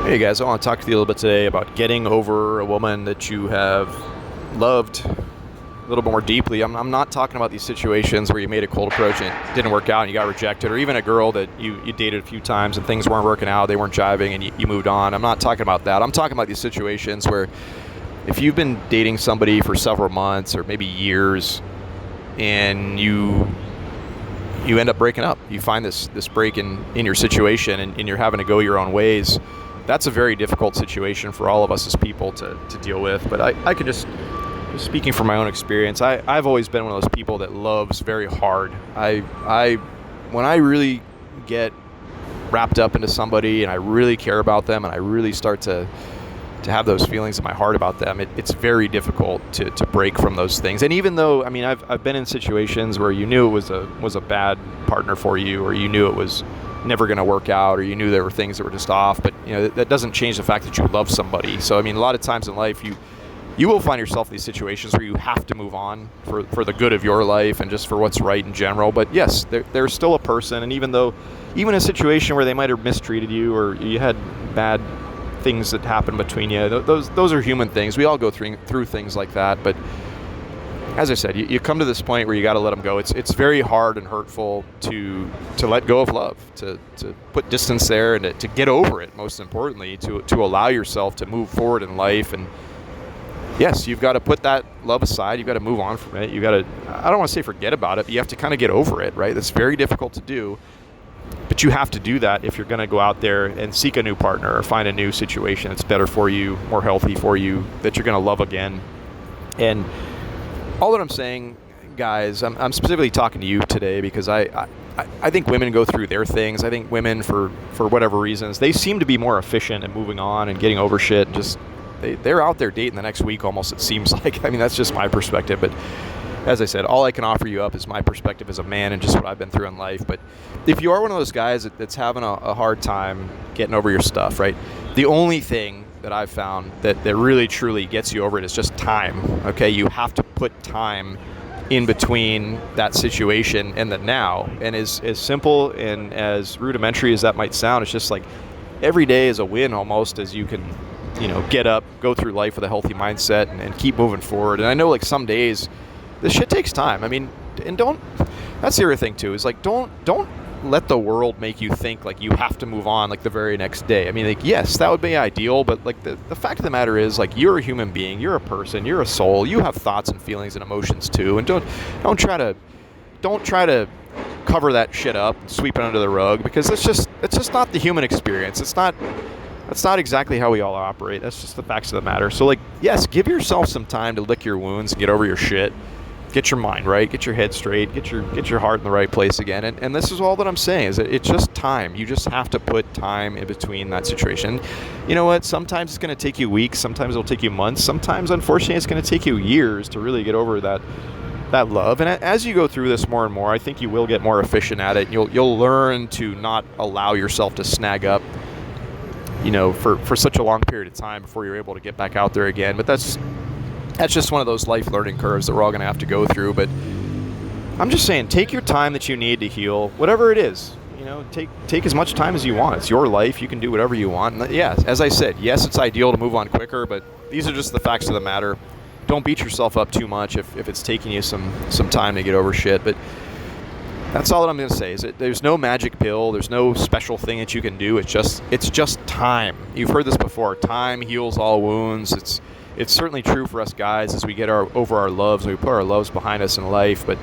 Hey guys, I want to talk to you a little bit today about getting over a woman that you have loved a little bit more deeply. I'm not talking about these situations where you made a cold approach and it didn't work out and you got rejected, or even a girl that you dated a few times and things weren't working out, they weren't jiving and you moved on. I'm not talking about that. I'm talking about these situations where if you've been dating somebody for several months or maybe years and you end up breaking up, you find this break in your situation and you're having to go your own ways. That's a very difficult situation for all of us as people to deal with. But I could just speaking from my own experience, I've always been one of those people that loves very hard. When I really get wrapped up into somebody and I really care about them and I really start to have those feelings in my heart about them, it's very difficult to break from those things. And even though, I mean, I've been in situations where you knew it was a bad partner for you, or you knew it was never going to work out, or you knew there were things that were just off, but that doesn't change the fact that you love somebody. So I mean, a lot of times in life you will find yourself in these situations where you have to move on for the good of your life and just for what's right in general. But yes, they're still a person, and even a situation where they might have mistreated you or you had bad things that happen between you, those are human things. We all go through things like that. But as I said, you come to this point where you got to let them go. It's very hard and hurtful to let go of love, to put distance there, and to get over it. Most importantly, to allow yourself to move forward in life. And yes, you've got to put that love aside. You've got to move on from it. You got to, I don't want to say forget about it, but you have to kind of get over it, right? That's very difficult to do. But you have to do that if you're going to go out there and seek a new partner or find a new situation that's better for you, more healthy for you, that you're going to love again. And all that I'm saying, guys, I'm specifically talking to you today because I think women go through their things. I think women, for whatever reasons, they seem to be more efficient at moving on and getting over shit. And just they're out there dating the next week almost, it seems like. I mean, that's just my perspective. But as I said, all I can offer you up is my perspective as a man and just what I've been through in life. But if you are one of those guys that's having a hard time getting over your stuff, right, the only thing that I've found that really truly gets you over it is just time. Okay, you have to put time in between that situation and the now. And as simple and as rudimentary as that might sound, it's just like every day is a win almost, as you can get up, go through life with a healthy mindset and keep moving forward. And I know, like, some days this shit takes time. I mean, and that's the other thing too, is like don't let the world make you think like you have to move on like the very next day. I mean, like, yes, that would be ideal, but like the fact of the matter is, like, you're a human being, you're a person, you're a soul, you have thoughts and feelings and emotions too. And don't try to cover that shit up and sweep it under the rug, because it's just not the human experience. That's not exactly how we all operate. That's just the facts of the matter. So, like, yes, give yourself some time to lick your wounds and get over your shit. Get your mind right, get your head straight, get your heart in the right place again. And this is all that I'm saying, is that it's just time. You just have to put time in between that situation. You know what? Sometimes it's going to take you weeks. Sometimes it'll take you months. Sometimes, unfortunately, it's going to take you years to really get over that love. And as you go through this more and more, I think you will get more efficient at it. You'll learn to not allow yourself to snag up, for such a long period of time before you're able to get back out there again. But that's just one of those life learning curves that we're all going to have to go through. But I'm just saying, take your time that you need to heal, whatever it is. Take as much time as you want. It's your life. You can do whatever you want. And yeah, as I said, yes, it's ideal to move on quicker, but these are just the facts of the matter. Don't beat yourself up too much if it's taking you some time to get over shit. But that's all that I'm going to say, is that there's no magic pill. There's no special thing that you can do. It's just time. You've heard this before. Time heals all wounds. It's certainly true for us guys as we get over our loves and we put our loves behind us in life. But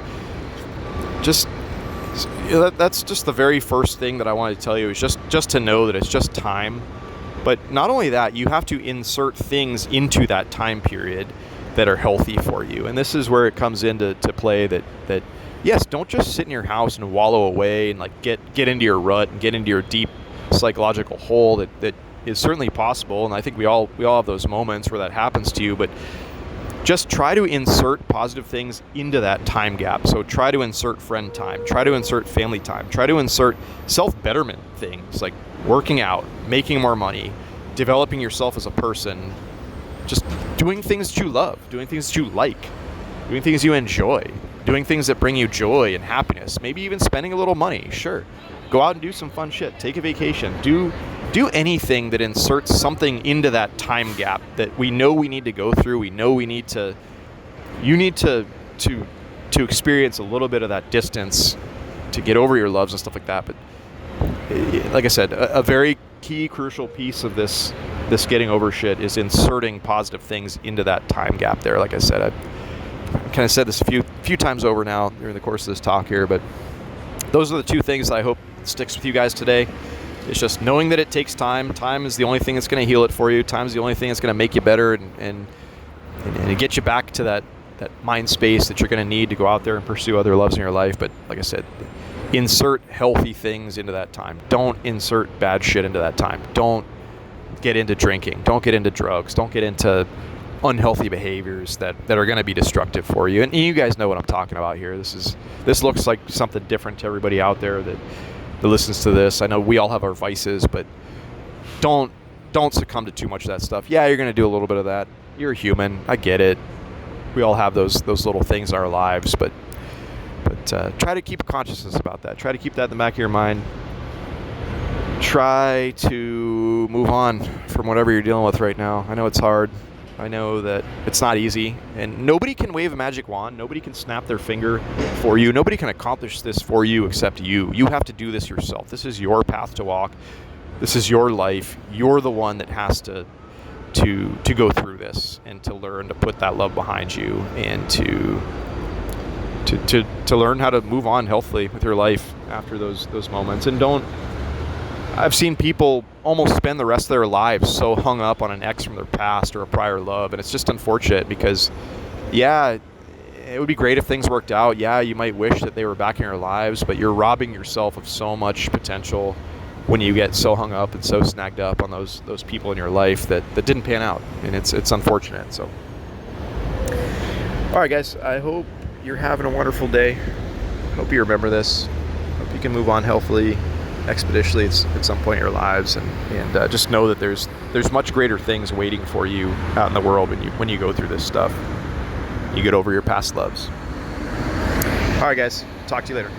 that's just the very first thing that I wanted to tell you, is just to know that it's just time. But not only that, you have to insert things into that time period that are healthy for you. And this is where it comes into play that yes, don't just sit in your house and wallow away and like get into your rut and get into your deep psychological hole that is certainly possible. And I think we all have those moments where that happens to you, but just try to insert positive things into that time gap. So try to insert friend time, try to insert family time, try to insert self-betterment things like working out, making more money, developing yourself as a person, just doing things that you love, doing things that you like, doing things you enjoy, doing things that bring you joy and happiness, maybe even spending a little money. Sure, go out and do some fun shit, take a vacation, do do anything that inserts something into that time gap that we know we need to go through. We know we need to. You need to experience a little bit of that distance to get over your loves and stuff like that. But like I said, a very key, crucial piece of this getting over shit is inserting positive things into that time gap there. Like I said, I've kind of said this a few times over now during the course of this talk here, but those are the two things that I hope sticks with you guys today. It's just knowing that it takes time. Time is the only thing that's going to heal it for you. Time is the only thing that's going to make you better and get you back to that mind space that you're going to need to go out there and pursue other loves in your life. But like I said, insert healthy things into that time. Don't insert bad shit into that time. Don't get into drinking. Don't get into drugs. Don't get into unhealthy behaviors that are going to be destructive for you. And you guys know what I'm talking about here. This looks like something different to everybody out there that listens to this. I know we all have our vices, but don't succumb to too much of that stuff. Yeah, you're going to do a little bit of that. You're a human. I get it. We all have those little things in our lives, but try to keep consciousness about that. Try to keep that in the back of your mind. Try to move on from whatever you're dealing with right now. I know it's hard. I know that it's not easy, and nobody can wave a magic wand. Nobody can snap their finger for you. Nobody can accomplish this for you except you. You have to do this yourself. This is your path to walk. This is your life. You're the one that has to go through this and to learn to put that love behind you and to learn how to move on healthily with your life after those moments. And I've seen people almost spend the rest of their lives so hung up on an ex from their past or a prior love, and it's just unfortunate because, yeah, it would be great if things worked out. Yeah, you might wish that they were back in your lives, but you're robbing yourself of so much potential when you get so hung up and so snagged up on those people in your life that didn't pan out, and it's unfortunate. So, all right, guys, I hope you're having a wonderful day. I hope you remember this. Hope you can move on healthily, expeditiously at some point in your lives, and just know that there's much greater things waiting for you out in the world when you go through this stuff. You get over your past loves. All right, guys, talk to you later.